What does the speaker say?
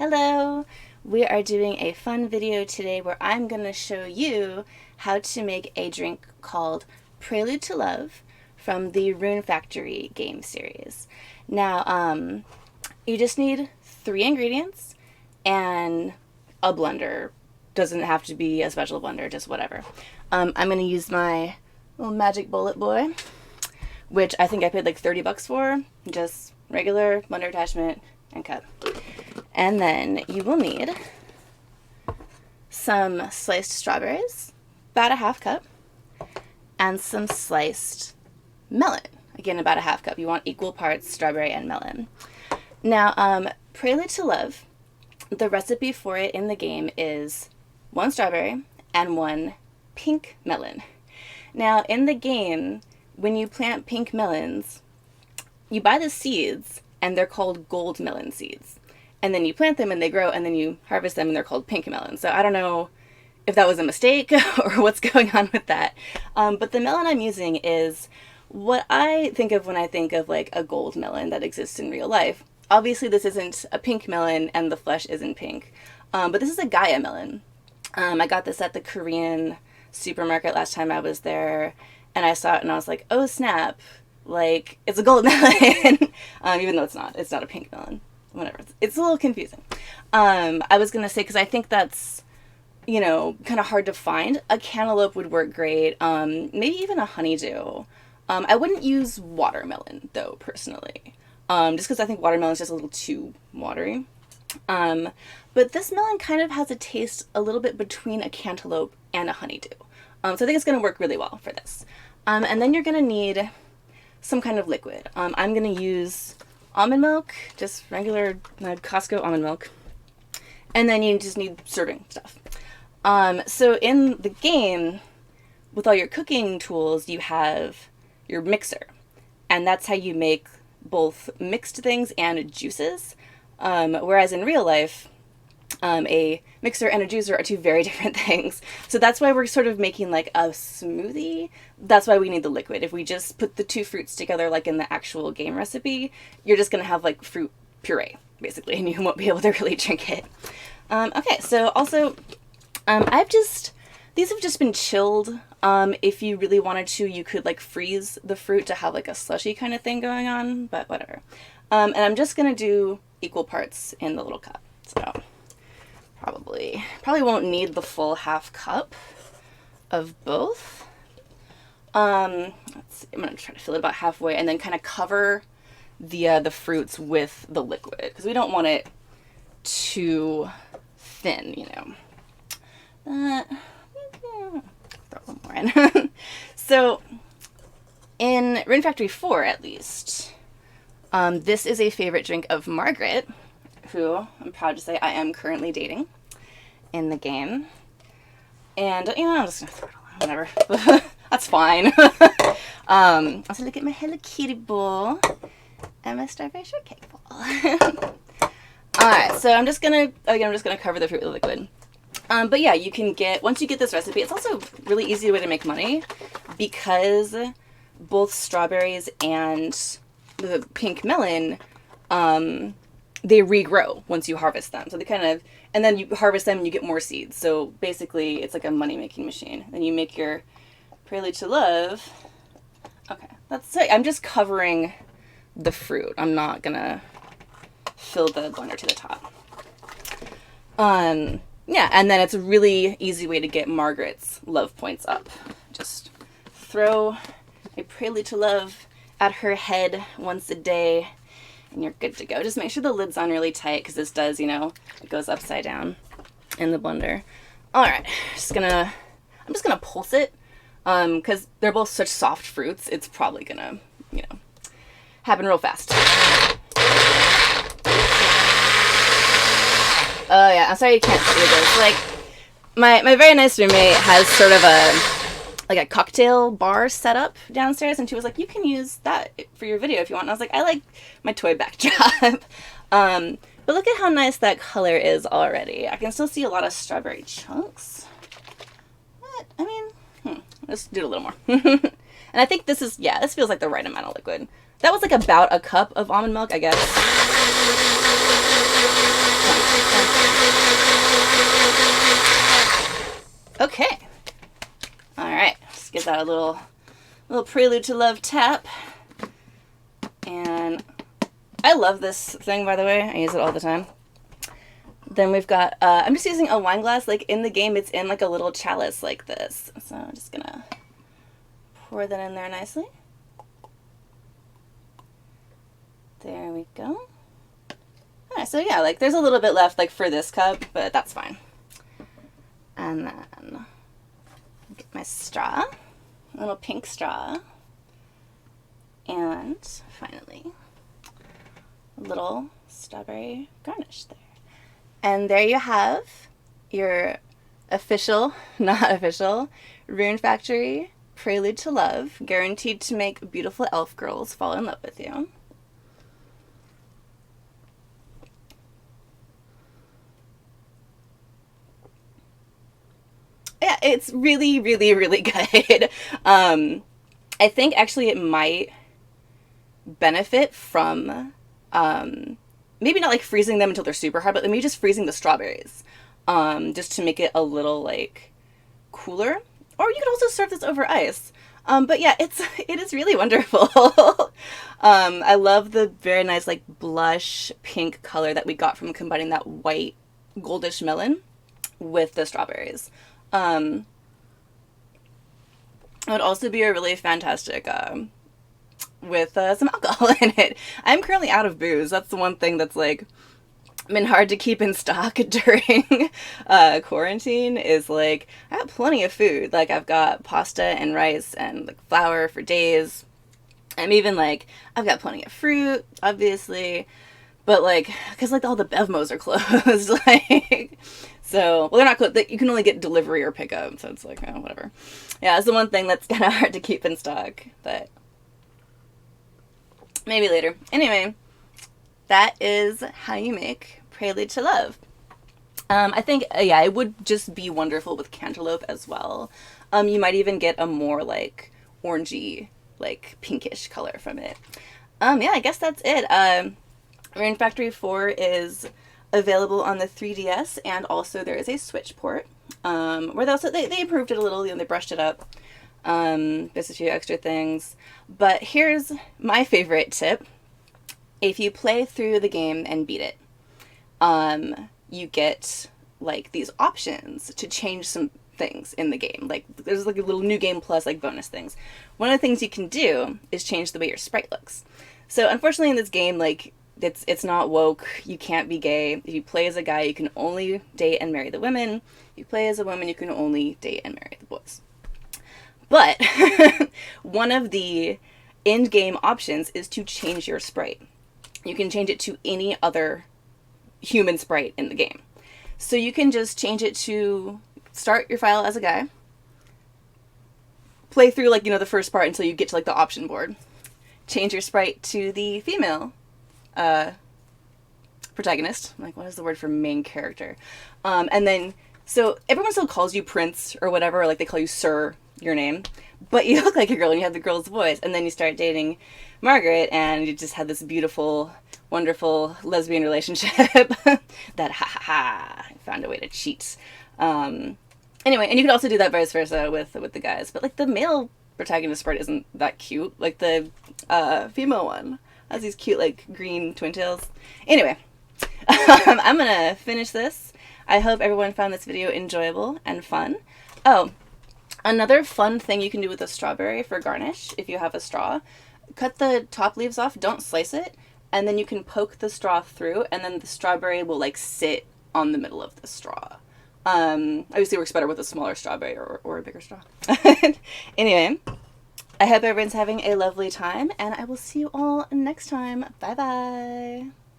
Hello! We are doing a fun video today where I'm going to show you how to make a drink called Prelude to Love from the Rune Factory game series. Now, you just need 3 ingredients and a blender. Doesn't have to be a special blender, just whatever. I'm going to use my little magic bullet boy, which I think I paid like 30 bucks for. Just regular blender attachment and cup. And then you will need some sliced strawberries, about a half cup, and some sliced melon. Again, about a half cup. You want equal parts strawberry and melon. Now, Prelude to Love, the recipe for it in the game is 1 strawberry and 1 pink melon. Now, in the game, when you plant pink melons, you buy the seeds, and they're called gold melon seeds. And then you plant them and they grow, and then you harvest them and they're called pink melons. So I don't know if that was a mistake or what's going on with that. But the melon I'm using is what I think of when I think of like a gold melon that exists in real life. Obviously this isn't a pink melon and the flesh isn't pink, but this is a Gaia melon. I got this at the Korean supermarket last time I was there, and I saw it and I was like, oh snap, like it's a gold melon, even though it's not a pink melon. Whatever, it's a little confusing. I was gonna say, because I think that's, you know, kind of hard to find. A cantaloupe would work great, maybe even a honeydew. I wouldn't use watermelon though, personally, just because I think watermelon is just a little too watery. But this melon kind of has a taste a little bit between a cantaloupe and a honeydew. So I think it's gonna work really well for this. And then you're gonna need some kind of liquid. I'm gonna use almond milk, just regular Costco almond milk, and then you just need serving stuff. So in the game, with all your cooking tools, you have your mixer, and that's how you make both mixed things and juices, whereas in real life, a mixer and a juicer are 2 very different things. So that's why we're sort of making like a smoothie. That's why we need the liquid. If we just put the 2 fruits together like in the actual game recipe, you're just going to have like fruit puree, basically, and you won't be able to really drink it. Okay, so also, these have just been chilled. If you really wanted to, you could like freeze the fruit to have like a slushy kind of thing going on, but whatever. And I'm just going to do equal parts in the little cup. So probably won't need the full half cup of both. Let's see, I'm gonna try to fill it about halfway and then kind of cover the fruits with the liquid, because we don't want it too thin, you know. Throw a little more in. So in Rune Factory 4, at least, this is a favorite drink of Margaret, who I'm proud to say I am currently dating in the game. And, you know, I'm just gonna throw it all in, whatever. That's fine. Also look at my Hello Kitty bowl and my strawberry shortcake bowl. Alright, so I'm just gonna cover the fruit with liquid. But yeah, you can once you get this recipe, it's also a really easy way to make money, because both strawberries and the pink melon, they regrow once you harvest them. So they kind of, and then you harvest them and you get more seeds. So basically it's like a money-making machine. Then you make your Prelude to Love. Okay, that's it. I'm just covering the fruit. I'm not gonna fill the blender to the top. Yeah, and then it's a really easy way to get Margaret's love points up. Just throw a Prelude to Love at her head once a day, and you're good to go. Just make sure the lid's on really tight, because this does, you know, it goes upside down in the blender. All right, I'm just gonna pulse it, because they're both such soft fruits. It's probably gonna, you know, happen real fast. Oh yeah, I'm sorry you can't see this. Like, my very nice roommate has sort of a cocktail bar set up downstairs, and she was like, you can use that for your video if you want. And I was like, I like my toy backdrop. But look at how nice that color is already. I can still see a lot of strawberry chunks. But, I mean, let's do it a little more. And I think this is, yeah, this feels like the right amount of liquid. That was like about a cup of almond milk, I guess. Okay. All right. Let's give that a little Prelude to Love tap. And I love this thing, by the way. I use it all the time. Then we've got, I'm just using a wine glass. Like in the game, it's in like a little chalice like this. So I'm just gonna pour that in there nicely. There we go. Alright, so yeah, like there's a little bit left like for this cup, but that's fine. And then get my straw, a little pink straw. And finally, a little strawberry garnish there. And there you have your official, not official, Rune Factory Prelude to Love, guaranteed to make beautiful elf girls fall in love with you. Yeah, it's really, really, really good. I think actually it might benefit from maybe not like freezing them until they're super hard, but maybe just freezing the strawberries, just to make it a little like cooler. Or you could also serve this over ice. But yeah, it is really wonderful. I love the very nice like blush pink color that we got from combining that white goldish melon with the strawberries. It would also be a really fantastic with some alcohol in it. I'm currently out of booze. That's the one thing that's like been hard to keep in stock during quarantine is like I have plenty of food. Like I've got pasta and rice and like flour for days. I'm even like I've got plenty of fruit, obviously, but like because like all the Bevmos are closed, like so well they're not closed. You can only get delivery or pickup, so it's like oh, whatever. Yeah, it's the one thing that's kind of hard to keep in stock, but maybe later. Anyway, that is how you make Prelude to Love. I think, yeah, it would just be wonderful with cantaloupe as well. You might even get a more, like, orangey, like, pinkish color from it. Yeah, I guess that's it. Rune Factory 4 is available on the 3DS, and also there is a Switch port, where they improved it a little, you know, they brushed it up. There's a few extra things. But here's my favorite tip. If you play through the game and beat it, you get like these options to change some things in the game. Like there's like a little new game plus like bonus things. One of the things you can do is change the way your sprite looks. So unfortunately in this game, like it's not woke. You can't be gay. If you play as a guy, you can only date and marry the women. If you play as a woman, you can only date and marry the boys. But one of the in-game options is to change your sprite. You can change it to any other human sprite in the game. So you can just change it to start your file as a guy, play through like, you know, the first part until you get to like the option board, change your sprite to the female protagonist. Like, what is the word for main character? And then, so everyone still calls you Prince or whatever, or like they call you Sir, your name, but you look like a girl and you have the girl's voice, and then you start dating Margaret and you just have this beautiful, wonderful lesbian relationship that found a way to cheat. Anyway, and you could also do that vice versa with the guys, but like the male protagonist part isn't that cute. Like the female one has these cute like green twin tails. Anyway, I'm gonna finish this. I hope everyone found this video enjoyable and fun. Oh, another fun thing you can do with a strawberry for garnish, if you have a straw, cut the top leaves off, don't slice it, and then you can poke the straw through, and then the strawberry will like sit on the middle of the straw. Obviously it works better with a smaller strawberry or a bigger straw. Anyway, I hope everyone's having a lovely time, and I will see you all next time. Bye bye!